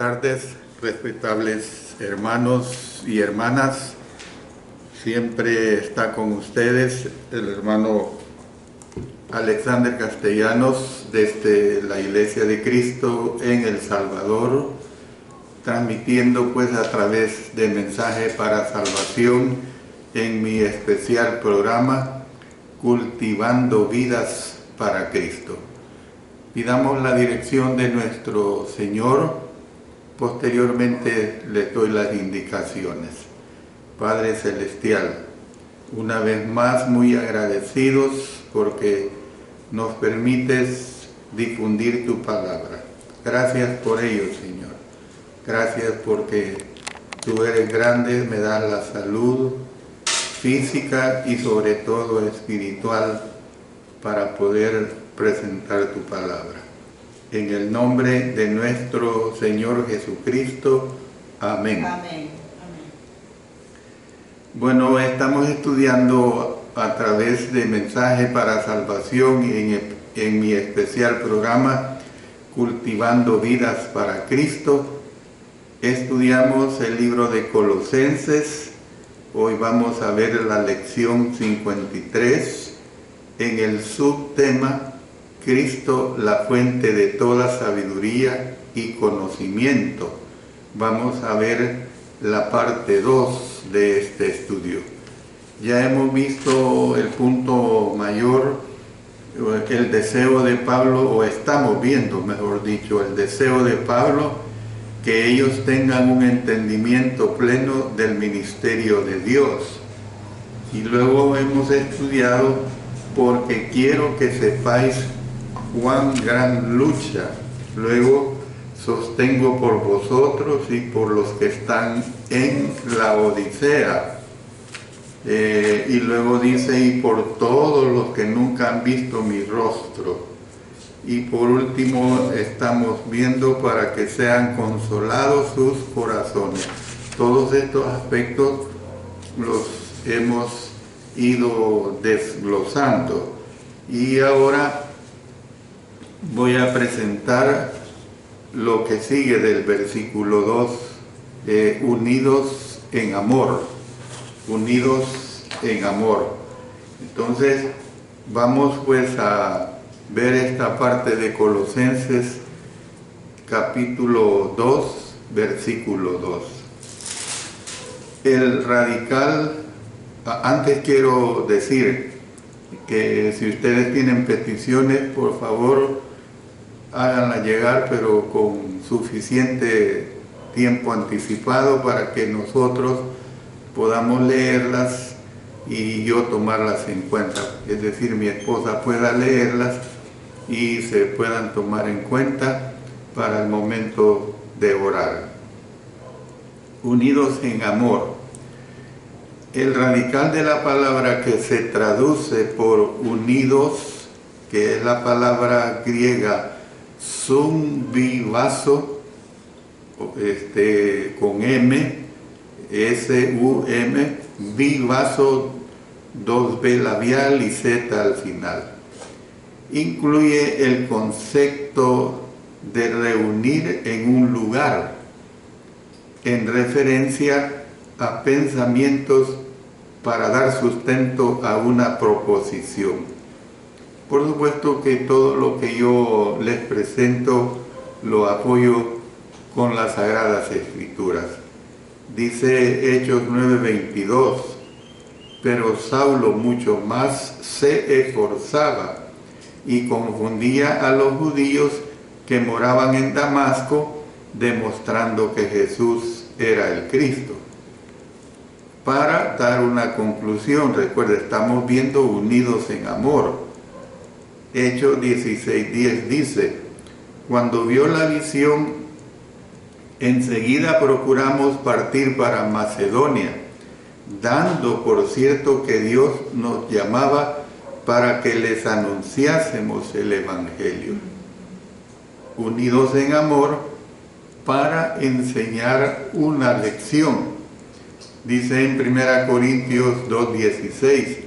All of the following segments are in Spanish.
Buenas tardes, respetables hermanos y hermanas. Siempre está con ustedes el hermano Alexander Castellanos desde la Iglesia de Cristo en El Salvador, transmitiendo pues a través de Mensaje para Salvación en mi especial programa Cultivando Vidas para Cristo. Pidamos la dirección de nuestro Señor. Posteriormente les doy las indicaciones. Padre Celestial, una vez más muy agradecidos porque nos permites difundir tu palabra. Gracias por ello, Señor. Gracias porque tú eres grande, me das la salud física y sobre todo espiritual para poder presentar tu palabra. En el nombre de nuestro Señor Jesucristo. Amén. Amén. Bueno, estamos estudiando a través de Mensaje para Salvación en mi especial programa Cultivando Vidas para Cristo. Estudiamos el libro de Colosenses. Hoy vamos a ver la lección 53 en el subtema Cristo, la fuente de toda sabiduría y conocimiento. Vamos a ver la parte 2 de este estudio. Ya hemos visto el punto mayor, el deseo de Pablo, o estamos viendo, mejor dicho, el deseo de Pablo, que ellos tengan un entendimiento pleno del ministerio de Dios. Y luego hemos estudiado, porque quiero que sepáis cuán gran lucha luego sostengo por vosotros y por los que están en la Odisea. Y luego dice, y por todos los que nunca han visto mi rostro. Y por último estamos viendo para que sean consolados sus corazones. Todos estos aspectos los hemos ido desglosando. Y ahora voy a presentar lo que sigue del versículo 2, unidos en amor, unidos en amor. Entonces, vamos pues a ver esta parte de Colosenses, capítulo 2, versículo 2. El radical, antes quiero decir que si ustedes tienen peticiones, por favor, háganla llegar, pero con suficiente tiempo anticipado para que nosotros podamos leerlas y yo tomarlas en cuenta. Es decir, mi esposa pueda leerlas y se puedan tomar en cuenta para el momento de orar. Unidos en amor. El radical de la palabra que se traduce por unidos, que es la palabra griega sumbivaso, con M, S-U-M, bivaso, 2B labial y Z al final. Incluye el concepto de reunir en un lugar, en referencia a pensamientos para dar sustento a una proposición. Por supuesto que todo lo que yo les presento lo apoyo con las Sagradas Escrituras. Dice Hechos 9:22, pero Saulo mucho más se esforzaba y confundía a los judíos que moraban en Damasco, demostrando que Jesús era el Cristo. Para dar una conclusión, recuerda, estamos viendo unidos en amor. Hechos 16:10 dice, cuando vio la visión, enseguida procuramos partir para Macedonia, dando por cierto que Dios nos llamaba para que les anunciásemos el Evangelio. Unidos en amor para enseñar una lección. Dice en 1 Corintios 2:16,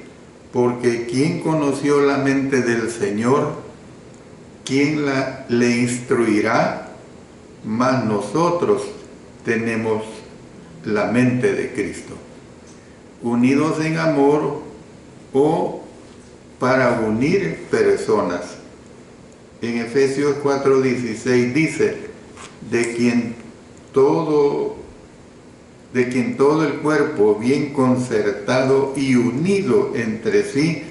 porque ¿quién conoció la mente del Señor? ¿Quién le instruirá? mas nosotros tenemos la mente de Cristo. Unidos en amor o para unir personas. En Efesios 4:16 dice, de quien todo el cuerpo bien concertado y unido entre sí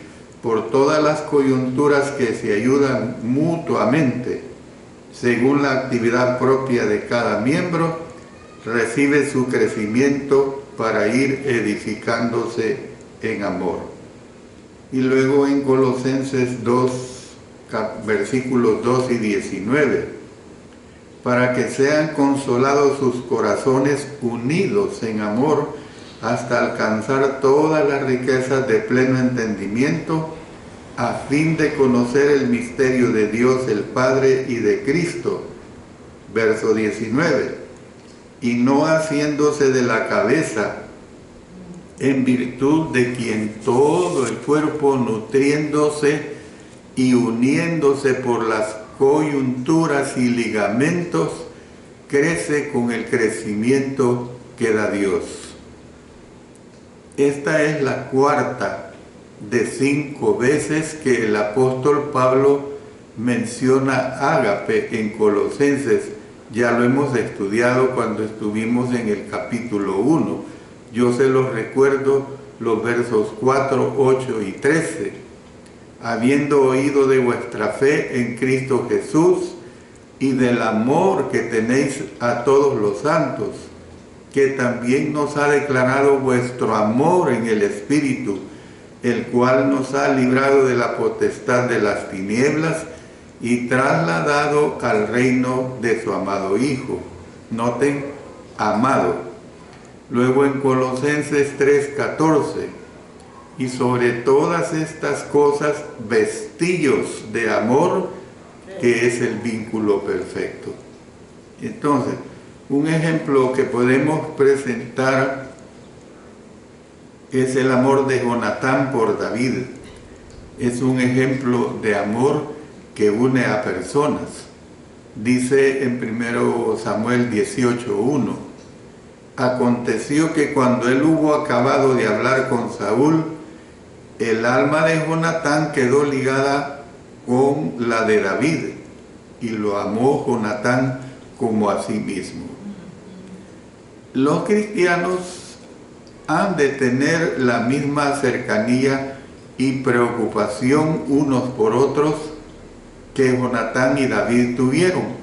por todas las coyunturas que se ayudan mutuamente, según la actividad propia de cada miembro, recibe su crecimiento para ir edificándose en amor. Y luego en Colosenses 2, versículos 2 y 19, para que sean consolados sus corazones unidos en amor hasta alcanzar todas las riquezas de pleno entendimiento, a fin de conocer el misterio de Dios el Padre y de Cristo. Verso 19, y no haciéndose de la cabeza, en virtud de quien todo el cuerpo nutriéndose y uniéndose por las coyunturas y ligamentos, crece con el crecimiento que da Dios. Esta es la cuarta de 5 veces que el apóstol Pablo menciona ágape en Colosenses. Ya lo hemos estudiado cuando estuvimos en el capítulo 1. Yo se los recuerdo los versos 4, 8 y 13. Habiendo oído de vuestra fe en Cristo Jesús y del amor que tenéis a todos los santos, que también nos ha declarado vuestro amor en el Espíritu, el cual nos ha librado de la potestad de las tinieblas y trasladado al reino de su amado Hijo. Noten, amado. Luego en Colosenses 3:14, y sobre todas estas cosas vestíos de amor, que es el vínculo perfecto. Entonces, un ejemplo que podemos presentar es el amor de Jonatán por David. Es un ejemplo de amor que une a personas. Dice en 1 Samuel 18:1, aconteció que cuando él hubo acabado de hablar con Saúl, el alma de Jonatán quedó ligada con la de David, y lo amó Jonatán como a sí mismo. Los cristianos han de tener la misma cercanía y preocupación unos por otros que Jonatán y David tuvieron.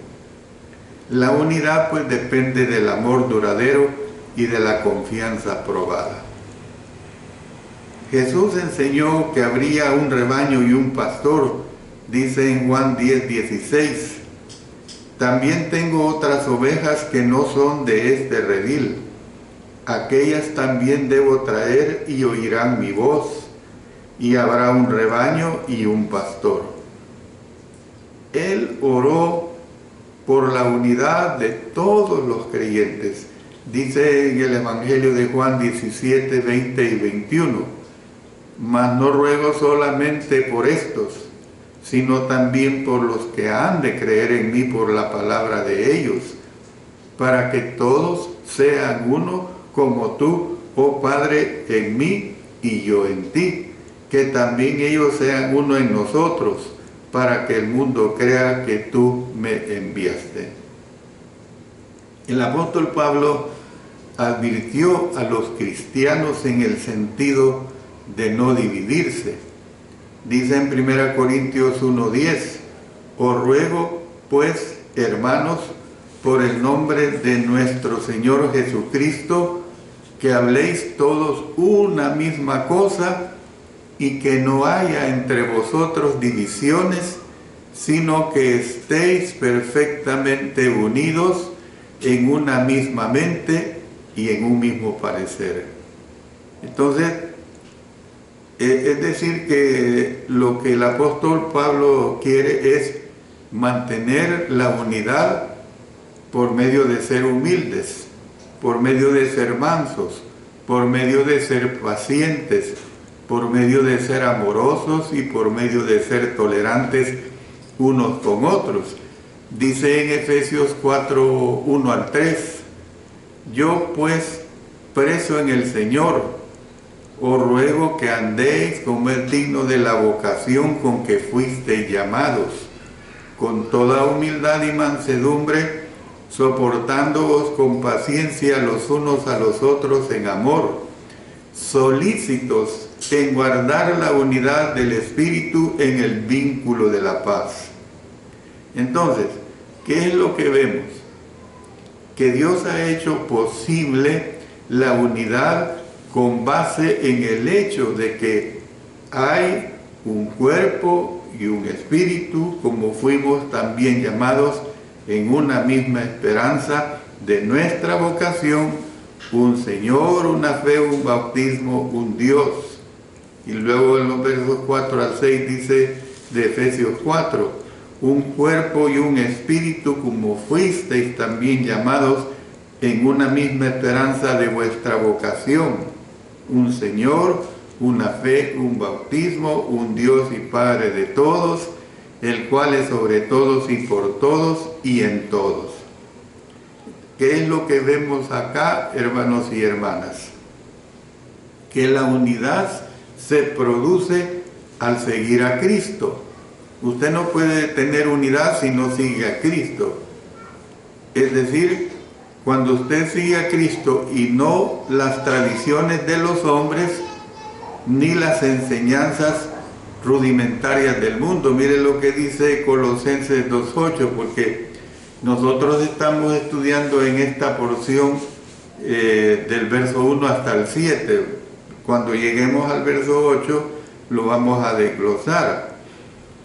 La unidad pues depende del amor duradero y de la confianza probada. Jesús enseñó que habría un rebaño y un pastor, dice en Juan 10:16. También tengo otras ovejas que no son de este redil. Aquellas también debo traer y oirán mi voz, y habrá un rebaño y un pastor. Él oró por la unidad de todos los creyentes. Dice en el Evangelio de Juan 17, 20 y 21. Mas no ruego solamente por estos, sino también por los que han de creer en mí por la palabra de ellos, para que todos sean uno como tú, oh Padre, en mí y yo en ti, que también ellos sean uno en nosotros, para que el mundo crea que tú me enviaste. El apóstol Pablo advirtió a los cristianos en el sentido de no dividirse. Dice en 1 Corintios 1:10, os ruego pues, hermanos, por el nombre de nuestro Señor Jesucristo, que habléis todos una misma cosa y que no haya entre vosotros divisiones, sino que estéis perfectamente unidos en una misma mente y en un mismo parecer. Entonces, es decir que lo que el apóstol Pablo quiere es mantener la unidad por medio de ser humildes, por medio de ser mansos, por medio de ser pacientes, por medio de ser amorosos y por medio de ser tolerantes unos con otros. Dice en Efesios 4, 1 al 3, yo pues, preso en el Señor, os ruego que andéis como es digno de la vocación con que fuisteis llamados, con toda humildad y mansedumbre, soportándoos con paciencia los unos a los otros en amor, solícitos en guardar la unidad del Espíritu en el vínculo de la paz. Entonces, ¿qué es lo que vemos? Que Dios ha hecho posible la unidad con base en el hecho de que hay un cuerpo y un espíritu, como fuimos también llamados en una misma esperanza de nuestra vocación, un Señor, una fe, un bautismo, un Dios. Y luego en los versos 4 al 6 dice de Efesios 4, un cuerpo y un espíritu como fuisteis también llamados en una misma esperanza de vuestra vocación, un Señor, una fe, un bautismo, un Dios y Padre de todos, el cual es sobre todos y por todos y en todos. ¿Qué es lo que vemos acá, hermanos y hermanas? Que la unidad se produce al seguir a Cristo. Usted no puede tener unidad si no sigue a Cristo. Es decir, cuando usted sigue a Cristo y no las tradiciones de los hombres, ni las enseñanzas rudimentarias del mundo. Mire lo que dice Colosenses 2.8, porque nosotros estamos estudiando en esta porción del verso 1 hasta el 7. Cuando lleguemos al verso 8, lo vamos a desglosar.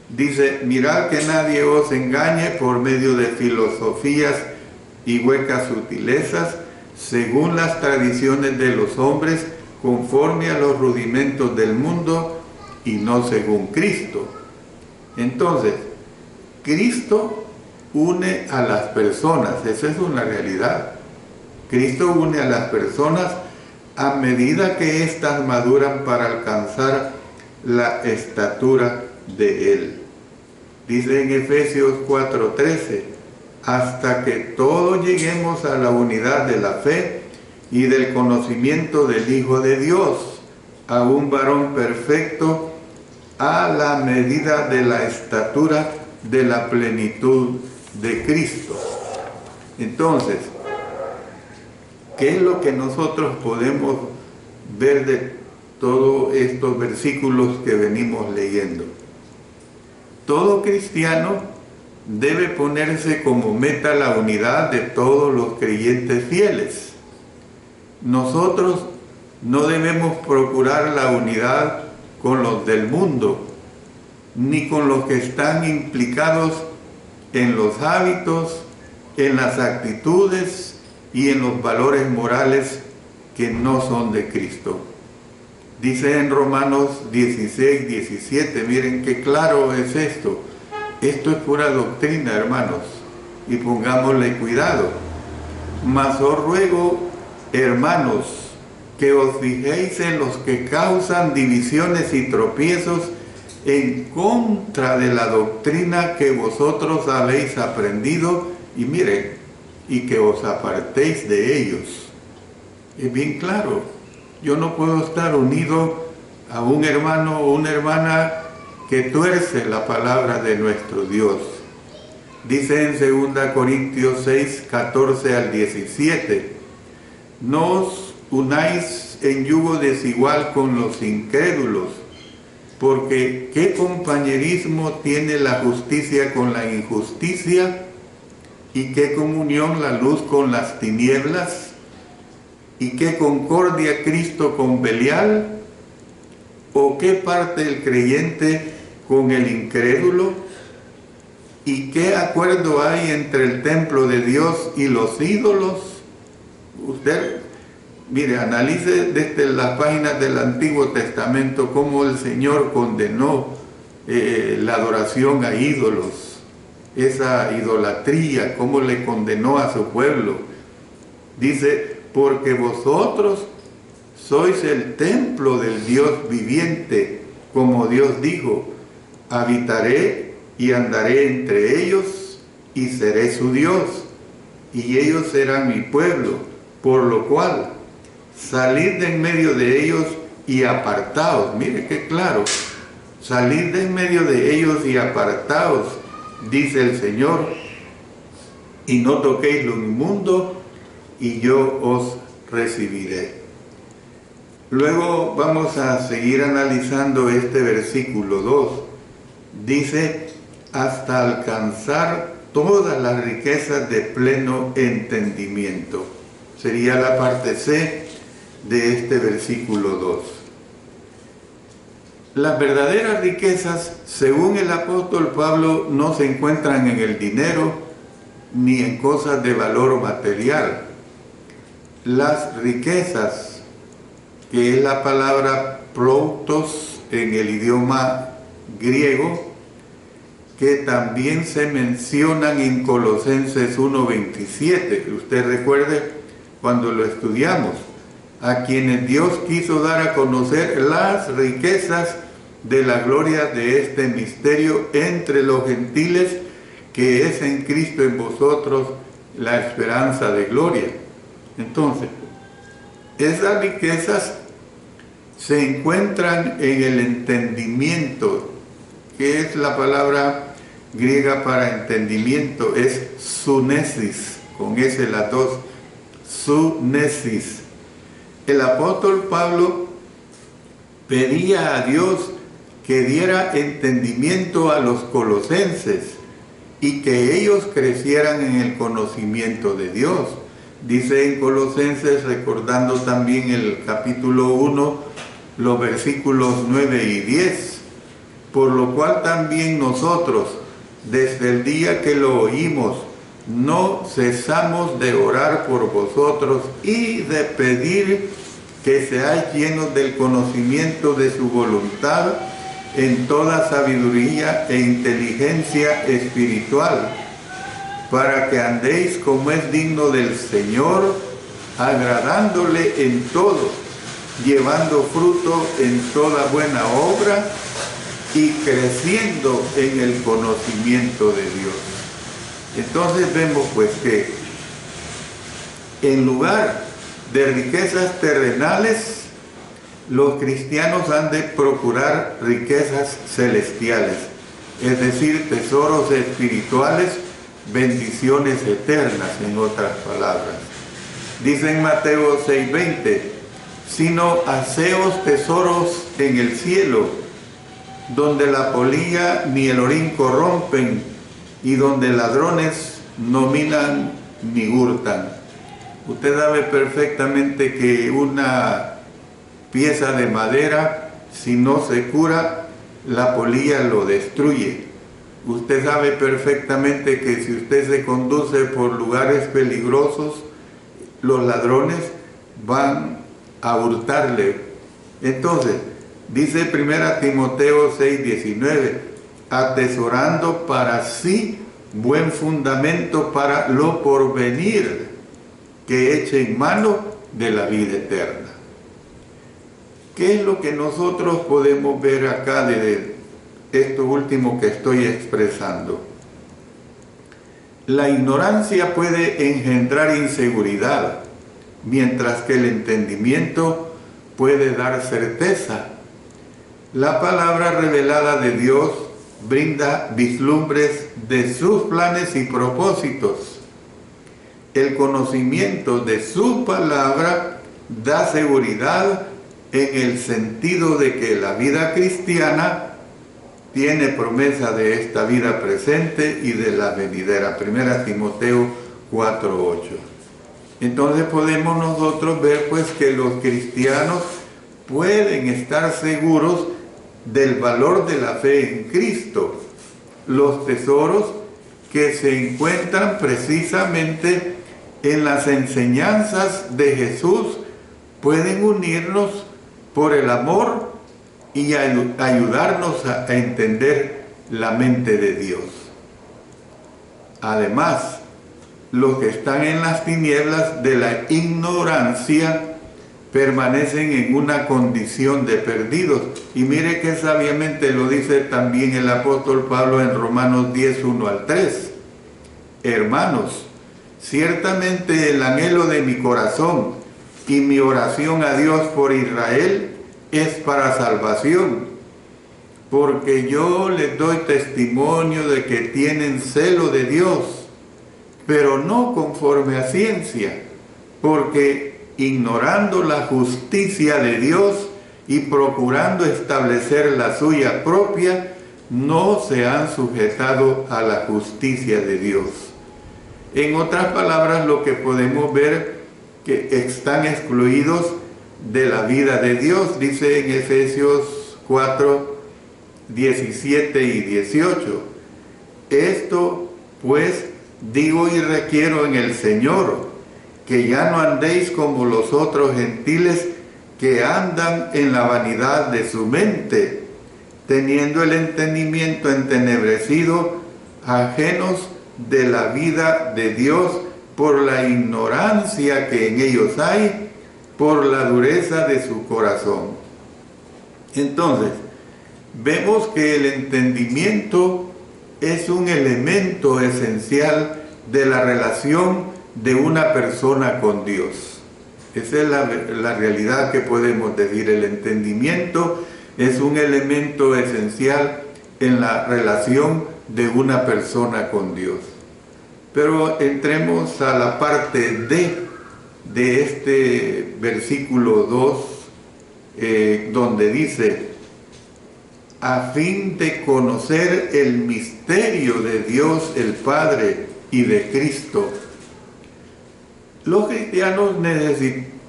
Dice, mirad que nadie os engañe por medio de filosofías y huecas sutilezas, según las tradiciones de los hombres, conforme a los rudimentos del mundo y no según Cristo. Entonces, Cristo une a las personas, esa es una realidad. Cristo une a las personas a medida que éstas maduran para alcanzar la estatura de Él. Dice en Efesios 4:13, hasta que todos lleguemos a la unidad de la fe y del conocimiento del Hijo de Dios, a un varón perfecto, a la medida de la estatura de la plenitud de Cristo. Entonces, ¿qué es lo que nosotros podemos ver de todos estos versículos que venimos leyendo? Todo cristiano debe ponerse como meta la unidad de todos los creyentes fieles. Nosotros no debemos procurar la unidad con los del mundo, ni con los que están implicados en los hábitos, en las actitudes y en los valores morales que no son de Cristo. Dice en Romanos 16, 17, miren qué claro es esto. Esto es pura doctrina, hermanos, y pongámosle cuidado. Mas os ruego, hermanos, que os fijéis en los que causan divisiones y tropiezos en contra de la doctrina que vosotros habéis aprendido, y miren, y que os apartéis de ellos. Es bien claro, yo no puedo estar unido a un hermano o una hermana que tuerce la palabra de nuestro Dios. Dice en 2 Corintios 6, 14 al 17, no os unáis en yugo desigual con los incrédulos, porque ¿qué compañerismo tiene la justicia con la injusticia? ¿Y qué comunión la luz con las tinieblas? ¿Y qué concordia Cristo con Belial? ¿O qué parte el creyente con el incrédulo? ¿Y qué acuerdo hay entre el templo de Dios y los ídolos? Usted, mire, analice desde las páginas del Antiguo Testamento cómo el Señor condenó la adoración a ídolos, esa idolatría, cómo le condenó a su pueblo. Dice, porque vosotros sois el templo del Dios viviente, como Dios dijo, habitaré y andaré entre ellos y seré su Dios, y ellos serán mi pueblo, por lo cual salid de en medio de ellos y apartaos. Mire qué claro, salid de en medio de ellos y apartaos, dice el Señor, y no toquéis lo inmundo, y yo os recibiré. Luego vamos a seguir analizando este versículo 2. Dice, hasta alcanzar todas las riquezas de pleno entendimiento. Sería la parte C de este versículo 2. Las verdaderas riquezas, según el apóstol Pablo, no se encuentran en el dinero ni en cosas de valor material. Las riquezas, que es la palabra ploutos en el idioma griego, que también se mencionan en Colosenses 1:27. Usted recuerde cuando lo estudiamos, a quienes Dios quiso dar a conocer las riquezas de la gloria de este misterio entre los gentiles, que es en Cristo en vosotros la esperanza de gloria. Entonces, esas riquezas se encuentran en el entendimiento, que es la palabra griega para entendimiento, es sunesis, con S las dos, sunesis. El apóstol Pablo pedía a Dios que diera entendimiento a los colosenses y que ellos crecieran en el conocimiento de Dios. Dice en Colosenses, recordando también el capítulo 1, los versículos 9 y 10, por lo cual también nosotros, desde el día que lo oímos, no cesamos de orar por vosotros y de pedir que seáis llenos del conocimiento de su voluntad en toda sabiduría e inteligencia espiritual, para que andéis como es digno del Señor, agradándole en todo, llevando fruto en toda buena obra y creciendo en el conocimiento de Dios. Entonces vemos pues que en lugar de riquezas terrenales, los cristianos han de procurar riquezas celestiales, es decir, tesoros espirituales, bendiciones eternas, en otras palabras. Dice en Mateo 6:20, sino haceos tesoros en el cielo, donde la polilla ni el orín corrompen, y donde ladrones no minan ni hurtan. Usted sabe perfectamente que una pieza de madera, si no se cura, la polilla lo destruye. Usted sabe perfectamente que si usted se conduce por lugares peligrosos, los ladrones van a hurtarle. Entonces, dice 1 Timoteo 6:19, atesorando para sí buen fundamento para lo porvenir, que eche en mano de la vida eterna. ¿Qué es lo que nosotros podemos ver acá de esto último que estoy expresando? La ignorancia puede engendrar inseguridad, mientras que el entendimiento puede dar certeza. La palabra revelada de Dios brinda vislumbres de sus planes y propósitos. El conocimiento de su palabra da seguridad en el sentido de que la vida cristiana tiene promesa de esta vida presente y de la venidera. 1 Timoteo 4:8. Entonces podemos nosotros ver pues que los cristianos pueden estar seguros del valor de la fe en Cristo. Los tesoros que se encuentran precisamente en las enseñanzas de Jesús pueden unirnos por el amor y ayudarnos a entender la mente de Dios. Además, los que están en las tinieblas de la ignorancia permanecen en una condición de perdidos. Y mire que sabiamente lo dice también el apóstol Pablo en Romanos 10:1-3. hermanos, ciertamente el anhelo de mi corazón y mi oración a Dios por Israel es para salvación, porque yo les doy testimonio de que tienen celo de Dios, pero no conforme a ciencia, porque ignorando la justicia de Dios y procurando establecer la suya propia, no se han sujetado a la justicia de Dios. En otras palabras, lo que podemos ver que están excluidos de la vida de Dios, dice en Efesios 4, 17 y 18. Esto pues digo y requiero en el Señor, que ya no andéis como los otros gentiles que andan en la vanidad de su mente, teniendo el entendimiento entenebrecido, ajenos de la vida de Dios por la ignorancia que en ellos hay, por la dureza de su corazón. Entonces, vemos que el entendimiento es un elemento esencial de la relación de una persona con Dios. Esa es la realidad que podemos decir. El entendimiento es un elemento esencial en la relación de una persona con Dios. Pero entremos a la parte de este versículo 2, donde dice: a fin de conocer el misterio de Dios el Padre y de Cristo. Los cristianos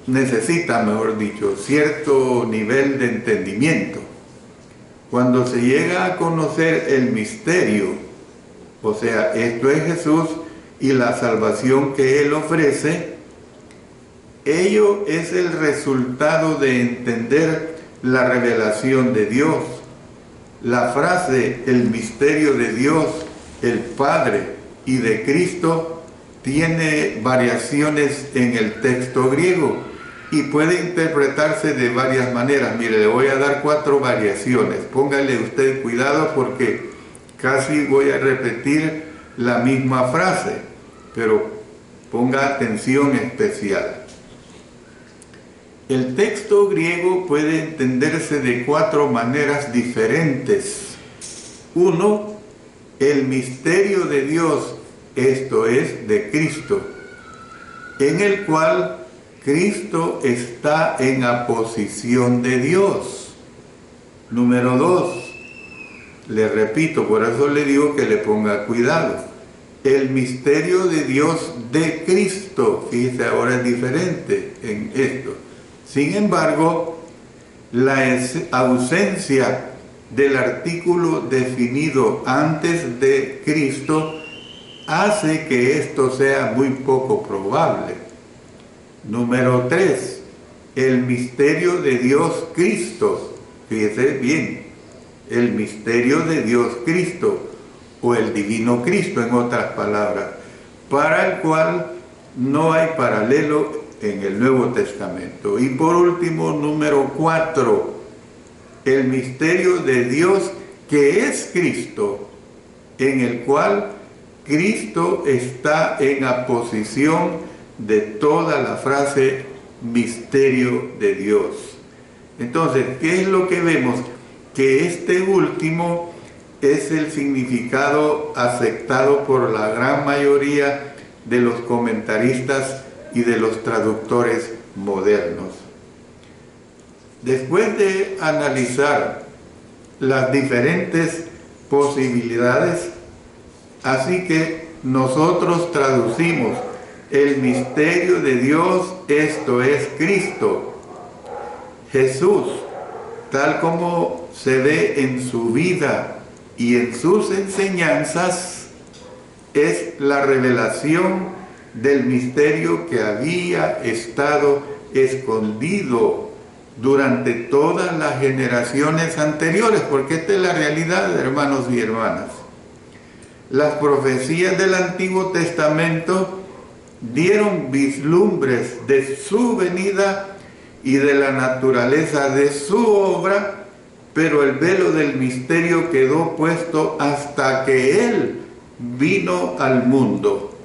necesitan, mejor dicho, cierto nivel de entendimiento. Cuando se llega a conocer el misterio, o sea, esto es Jesús y la salvación que Él ofrece, ello es el resultado de entender la revelación de Dios. La frase, el misterio de Dios, el Padre y de Cristo, tiene variaciones en el texto griego y puede interpretarse de varias maneras. Mire, le voy a dar 4 variaciones. Póngale usted cuidado porque casi voy a repetir la misma frase, pero ponga atención especial. El texto griego puede entenderse de 4 maneras diferentes. 1, el misterio de Dios, esto es, de Cristo, en el cual Cristo está en aposición de Dios. Número 2, le repito, por eso le digo que le ponga cuidado. El misterio de Dios de Cristo, fíjese, ahora es diferente en esto. Sin embargo, la ausencia del artículo definido antes de Cristo hace que esto sea muy poco probable. Número 3, el misterio de Dios Cristo. Fíjese bien, el misterio de Dios Cristo, o el divino Cristo, en otras palabras, para el cual no hay paralelo en el Nuevo Testamento. Y por último, número 4, el misterio de Dios que es Cristo, en el cual Cristo está en aposición de toda la frase misterio de Dios. Entonces, ¿qué es lo que vemos? Que este último es el significado aceptado por la gran mayoría de los comentaristas y de los traductores modernos. Después de analizar las diferentes posibilidades, así que nosotros traducimos el misterio de Dios, esto es Cristo, Jesús, tal como se ve en su vida y en sus enseñanzas, es la revelación del misterio que había estado escondido durante todas las generaciones anteriores, porque esta es la realidad, hermanos y hermanas. Las profecías del Antiguo Testamento dieron vislumbres de su venida y de la naturaleza de su obra, pero el velo del misterio quedó puesto hasta que Él vino al mundo.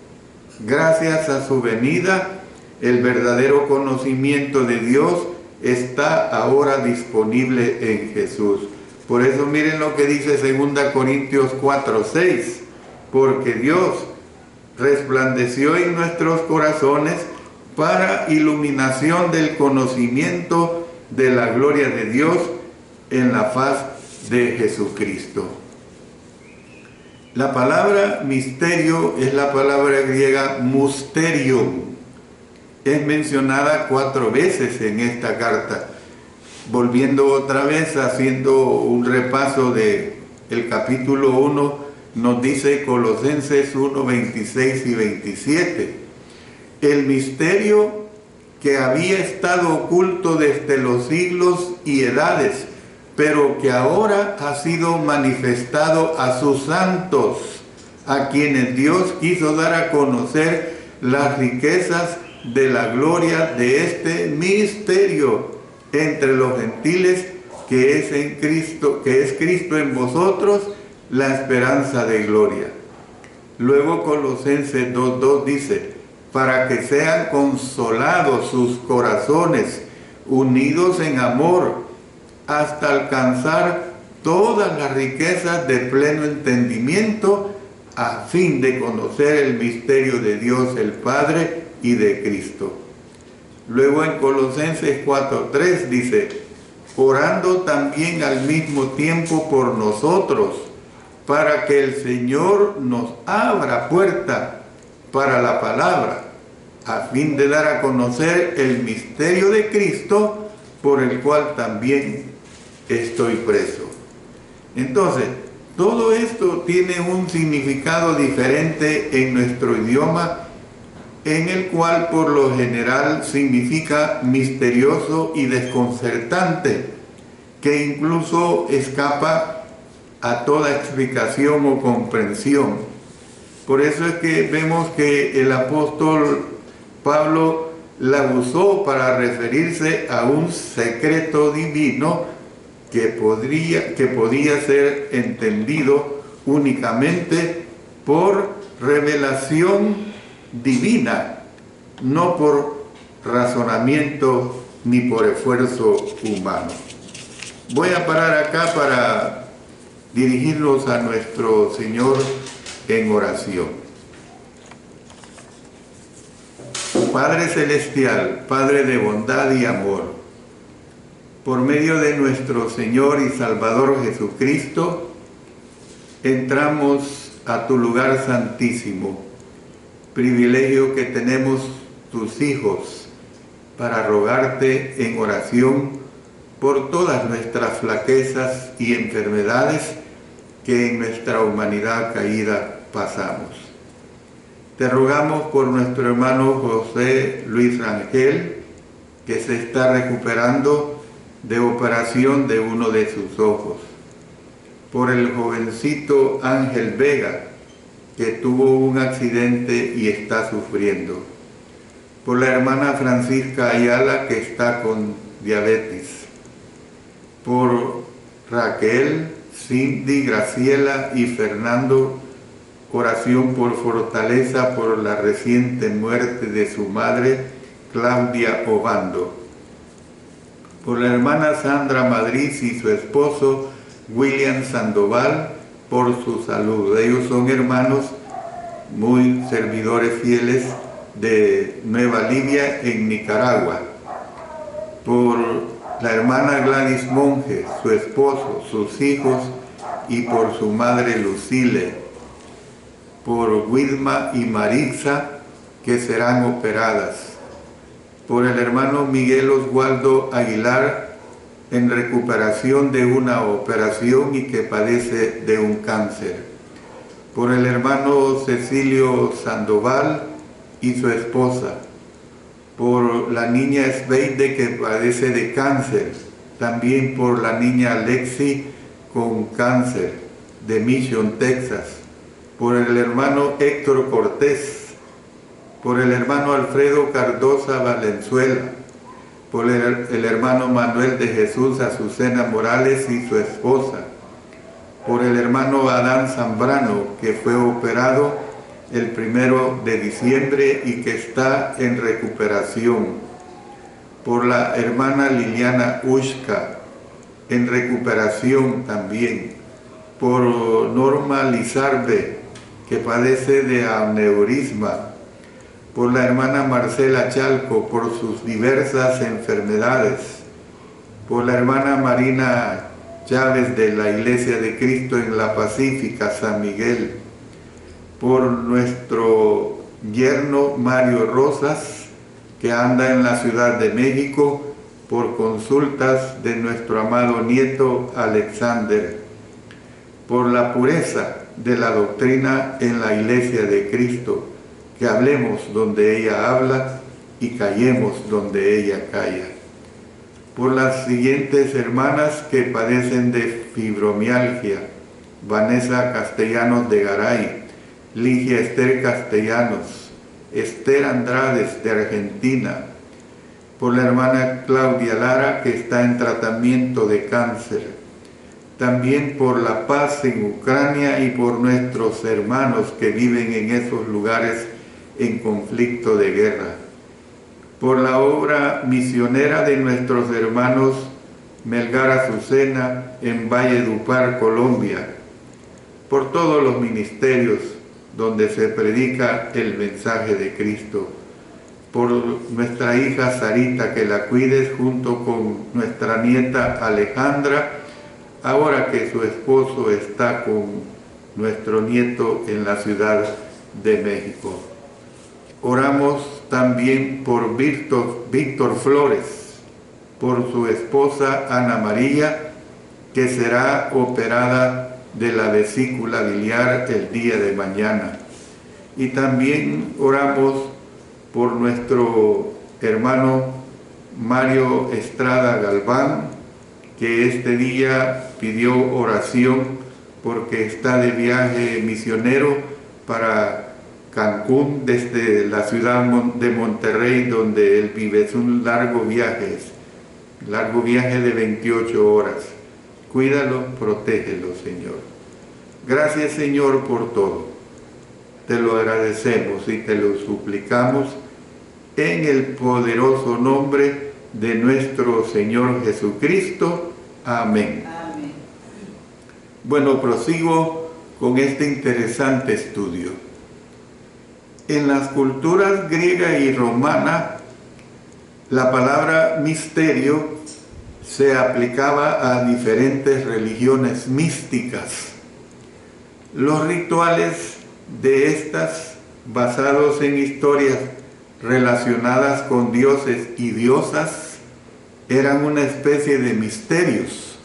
Gracias a su venida, el verdadero conocimiento de Dios está ahora disponible en Jesús. Por eso miren lo que dice 2 Corintios 4:6, porque Dios resplandeció en nuestros corazones para iluminación del conocimiento de la gloria de Dios en la faz de Jesucristo. La palabra misterio es la palabra griega mysterion. Es mencionada 4 veces en esta carta. Volviendo otra vez, haciendo un repaso de el capítulo 1, nos dice Colosenses 1, 26 y 27. El misterio que había estado oculto desde los siglos y edades, pero que ahora ha sido manifestado a sus santos, a quienes Dios quiso dar a conocer las riquezas de la gloria de este misterio entre los gentiles, que es en Cristo, que es Cristo en vosotros, la esperanza de gloria. Luego Colosenses 2:2 dice, para que sean consolados sus corazones, unidos en amor, hasta alcanzar todas las riquezas de pleno entendimiento, a fin de conocer el misterio de Dios el Padre y de Cristo. Luego en Colosenses 4:3 dice, orando también al mismo tiempo por nosotros, para que el Señor nos abra puerta para la palabra, a fin de dar a conocer el misterio de Cristo, por el cual también estoy preso. Entonces, todo esto tiene un significado diferente en nuestro idioma, en el cual por lo general significa misterioso y desconcertante, que incluso escapa a toda explicación o comprensión. Por eso es que vemos que el apóstol Pablo la usó para referirse a un secreto divino que podía ser entendido únicamente por revelación divina, no por razonamiento ni por esfuerzo humano. Voy a parar acá para dirigirnos a nuestro Señor en oración. Padre Celestial, Padre de bondad y amor, por medio de nuestro Señor y Salvador Jesucristo, entramos a tu lugar santísimo, privilegio que tenemos tus hijos para rogarte en oración por todas nuestras flaquezas y enfermedades que en nuestra humanidad caída pasamos. Te rogamos por nuestro hermano José Luis Rangel, que se está recuperando de operación de uno de sus ojos. Por el jovencito Ángel Vega, que tuvo un accidente y está sufriendo. Por la hermana Francisca Ayala, que está con diabetes. Por Raquel, Cindy, Graciela y Fernando, oración por fortaleza por la reciente muerte de su madre, Claudia Obando. Por la hermana Sandra Madrid y su esposo, William Sandoval, por su salud. Ellos son hermanos muy servidores fieles de Nueva Libia en Nicaragua. Por la hermana Gladys Monge, su esposo, sus hijos y por su madre Lucile. Por Wilma y Maritza, que serán operadas. Por el hermano Miguel Oswaldo Aguilar, en recuperación de una operación y que padece de un cáncer. Por el hermano Cecilio Sandoval y su esposa. Por la niña Esbeide, que padece de cáncer. También por la niña Lexi con cáncer de Mission, Texas. Por el hermano Héctor Cortés. Por el hermano Alfredo Cardosa Valenzuela. Por el hermano Manuel de Jesús Azucena Morales y su esposa. por el hermano Adán Zambrano, que fue operado el 1 de diciembre y que está en recuperación, por la hermana Liliana Ushka, en recuperación también, por Norma Lizarbe, que padece de aneurisma, por la hermana Marcela Chalco, por sus diversas enfermedades, por la hermana Marina Chávez de la Iglesia de Cristo en la Pacífica, San Miguel, por nuestro yerno Mario Rosas, que anda en la Ciudad de México, por consultas de nuestro amado nieto Alexander, por la pureza de la doctrina en la Iglesia de Cristo, que hablemos donde ella habla y callemos donde ella calla. Por las siguientes hermanas que padecen de fibromialgia: Vanessa Castellanos de Garay, Ligia Esther Castellanos, Esther Andrades de Argentina, por la hermana Claudia Lara, que está en tratamiento de cáncer, también por la paz en Ucrania y por nuestros hermanos que viven en esos lugares en conflicto de guerra, por la obra misionera de nuestros hermanos Melgar Azucena en Valledupar, Colombia, por todos los ministerios donde se predica el mensaje de Cristo, por nuestra hija Sarita, que la cuides junto con nuestra nieta Alejandra, ahora que su esposo está con nuestro nieto en la Ciudad de México. Oramos también por Víctor Flores, por su esposa Ana María, que será operada de la vesícula biliar el día de mañana. Y también oramos por nuestro hermano Mario Estrada Galván, que este día pidió oración porque está de viaje misionero para Cancún desde la ciudad de Monterrey, donde él vive. Es un largo viaje de 28 horas. Cuídalo, protégelo, Señor. Gracias, Señor, por todo. Te lo agradecemos y te lo suplicamos en el poderoso nombre de nuestro Señor Jesucristo. Amén. Amén. Bueno, prosigo con este interesante estudio. En las culturas griega y romana, la palabra misterio se aplicaba a diferentes religiones místicas. Los rituales de estas, basados en historias relacionadas con dioses y diosas, eran una especie de misterios.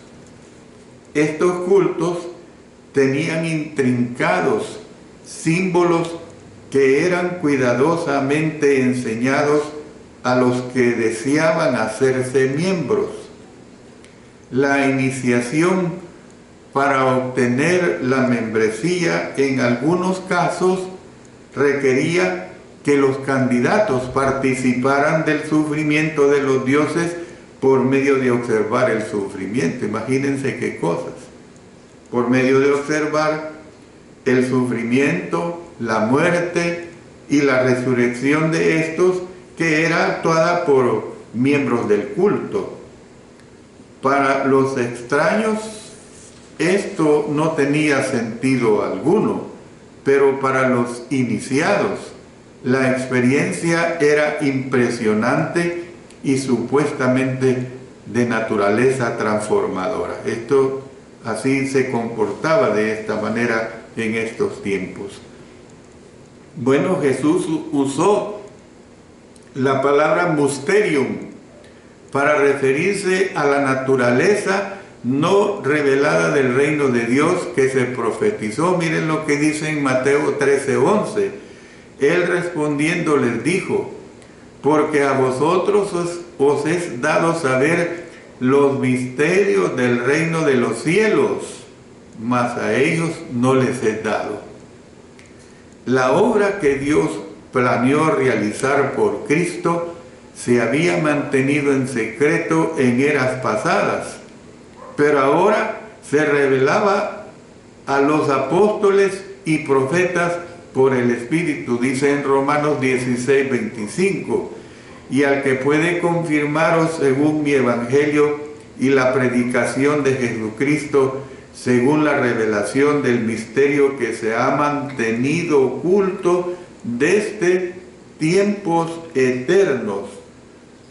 Estos cultos tenían intrincados símbolos que eran cuidadosamente enseñados a los que deseaban hacerse miembros. La iniciación para obtener la membresía en algunos casos requería que los candidatos participaran del sufrimiento de los dioses por medio de observar el sufrimiento. Imagínense qué cosas. Por medio de observar el sufrimiento, la muerte y la resurrección de estos, que era actuada por miembros del culto. Para los extraños esto no tenía sentido alguno, pero para los iniciados la experiencia era impresionante y supuestamente de naturaleza transformadora. Esto así se comportaba de esta manera en estos tiempos. Bueno, Jesús usó la palabra mysterium para referirse a la naturaleza no revelada del reino de Dios que se profetizó. Miren lo que dice en Mateo 13:11. Él respondiendo les dijo: porque a vosotros os es dado saber los misterios del reino de los cielos, mas a ellos no les es dado. La obra que Dios planeó realizar por Cristo se había mantenido en secreto en eras pasadas, pero ahora se revelaba a los apóstoles y profetas por el Espíritu, dice en Romanos 16, 25, y al que puede confirmaros según mi evangelio y la predicación de Jesucristo, según la revelación del misterio que se ha mantenido oculto desde tiempos eternos.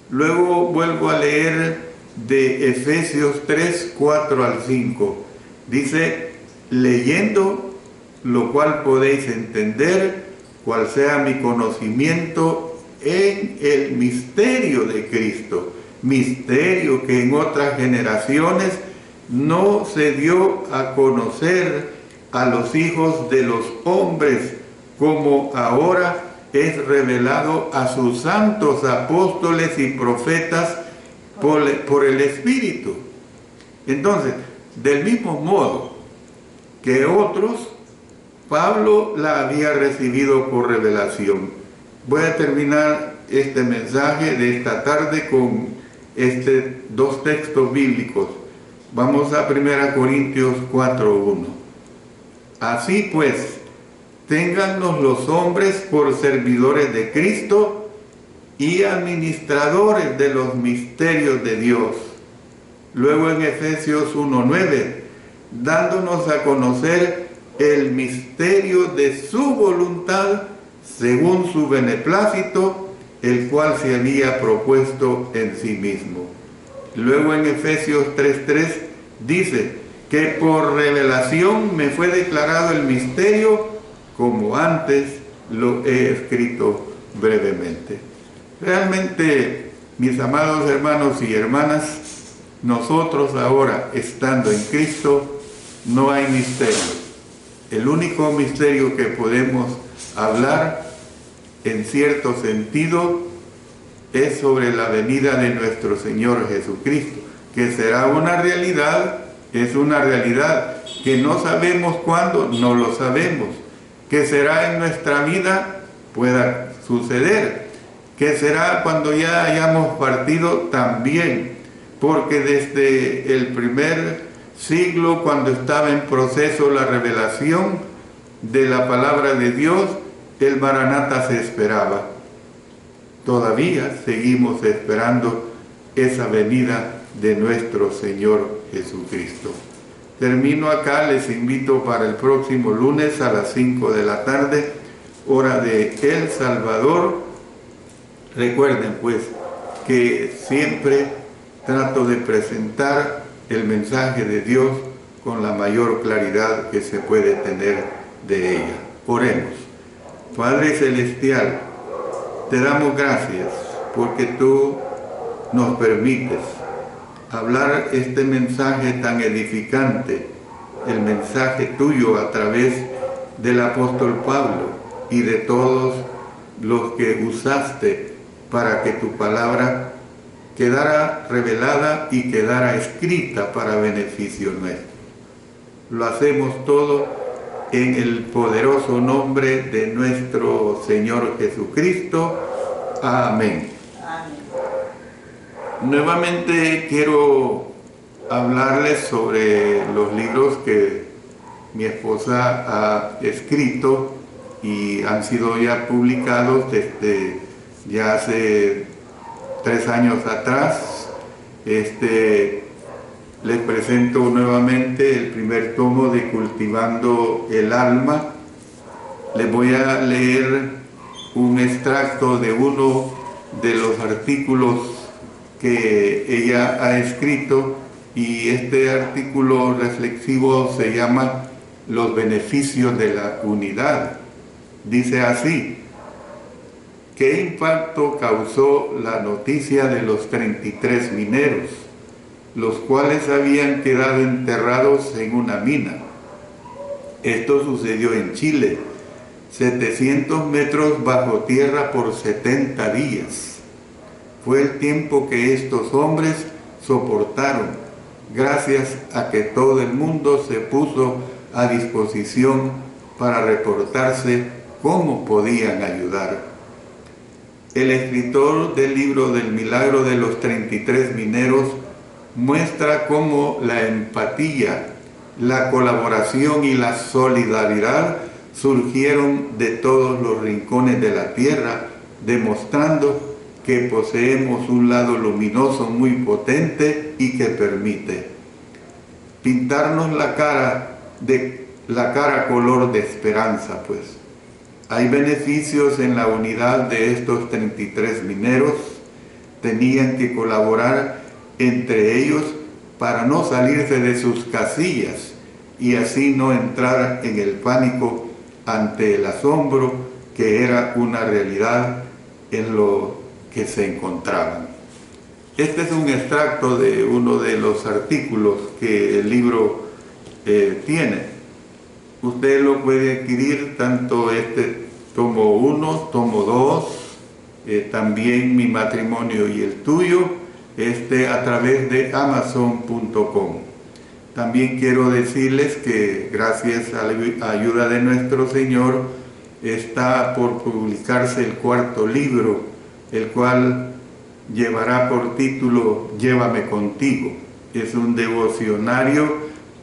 Luego vuelvo a leer de Efesios 3, 4 al 5. Dice, leyendo, lo cual podéis entender, cuál sea mi conocimiento en el misterio de Cristo, misterio que en otras generaciones no se dio a conocer a los hijos de los hombres, como ahora es revelado a sus santos apóstoles y profetas por el Espíritu. Entonces, del mismo modo que otros, Pablo la había recibido por revelación. Voy a terminar este mensaje de esta tarde con dos textos bíblicos. Vamos a 1 Corintios 4:1. Así pues, téngannos los hombres por servidores de Cristo y administradores de los misterios de Dios. Luego en Efesios 1:9, dándonos a conocer el misterio de su voluntad según su beneplácito, el cual se había propuesto en sí mismo. Luego en Efesios 3:3 dice que por revelación me fue declarado el misterio, como antes lo he escrito brevemente. Realmente, mis amados hermanos y hermanas, nosotros ahora, estando en Cristo, no hay misterio. El único misterio que podemos hablar, en cierto sentido, es sobre la venida de nuestro Señor Jesucristo, que será una realidad, es una realidad, que no sabemos cuándo, no lo sabemos, que será en nuestra vida, pueda suceder, que será cuando ya hayamos partido también, porque desde el primer siglo, cuando estaba en proceso la revelación de la palabra de Dios, el Maranata se esperaba. Todavía seguimos esperando esa venida de nuestro Señor Jesucristo. Termino acá, les invito para el próximo lunes a las 5 de la tarde, hora de El Salvador. Recuerden pues que siempre trato de presentar el mensaje de Dios con la mayor claridad que se puede tener de ella. Oremos. Padre Celestial, te damos gracias porque tú nos permites hablar este mensaje tan edificante, el mensaje tuyo a través del apóstol Pablo y de todos los que usaste para que tu palabra quedara revelada y quedara escrita para beneficio nuestro. Lo hacemos todo en el poderoso nombre de nuestro Señor Jesucristo. Amén. Nuevamente quiero hablarles sobre los libros que mi esposa ha escrito y han sido ya publicados desde ya hace 3 años atrás. Les presento nuevamente el primer tomo de Cultivando el Alma. Les voy a leer un extracto de uno de los artículos que ella ha escrito, y este artículo reflexivo se llama Los beneficios de la unidad. Dice así: ¿qué impacto causó la noticia de los 33 mineros, los cuales habían quedado enterrados en una mina? Esto sucedió en Chile, 700 metros bajo tierra por 70 días. Fue el tiempo que estos hombres soportaron, gracias a que todo el mundo se puso a disposición para reportarse cómo podían ayudar. El escritor del libro del milagro de los 33 mineros muestra cómo la empatía La colaboración y la solidaridad surgieron de todos los rincones de la tierra, demostrando que poseemos un lado luminoso muy potente y que permite pintarnos la cara color de esperanza, pues. Hay beneficios en la unidad de estos 33 mineros. Tenían que colaborar entre ellos para no salirse de sus casillas y así no entrar en el pánico ante el asombro que era una realidad en lo que se encontraban. Este es un extracto de uno de los artículos que el libro tiene. Usted lo puede adquirir tanto este tomo 1, tomo 2, también Mi matrimonio y el tuyo, a través de Amazon.com. También quiero decirles que gracias a la ayuda de nuestro Señor está por publicarse el 4º libro, el cual llevará por título Llévame contigo. Es un devocionario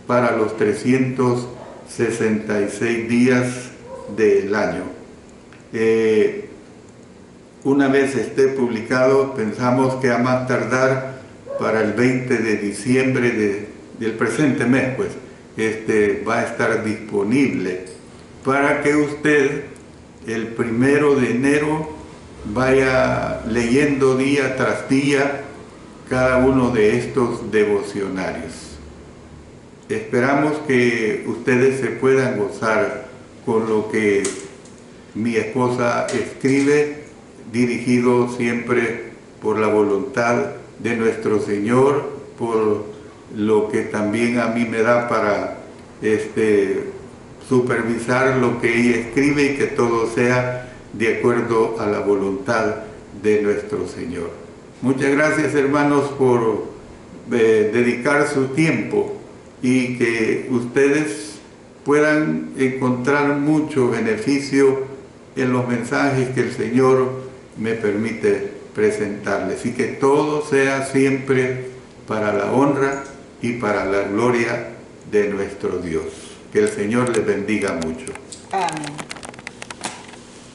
para los 366 días del año. Una vez esté publicado, pensamos que a más tardar para el 20 de diciembre del presente mes, pues, va a estar disponible para que usted el 1 de enero vaya leyendo día tras día cada uno de estos devocionarios. Esperamos que ustedes se puedan gozar con lo que mi esposa escribe, dirigido siempre por la voluntad de nuestro Señor, por lo que también a mí me da para supervisar lo que ella escribe y que todo sea de acuerdo a la voluntad de nuestro Señor. Muchas gracias, hermanos, por dedicar su tiempo y que ustedes puedan encontrar mucho beneficio en los mensajes que el Señor me permite presentarles, y que todo sea siempre para la honra y para la gloria de nuestro Dios. Que el Señor les bendiga mucho. Amén.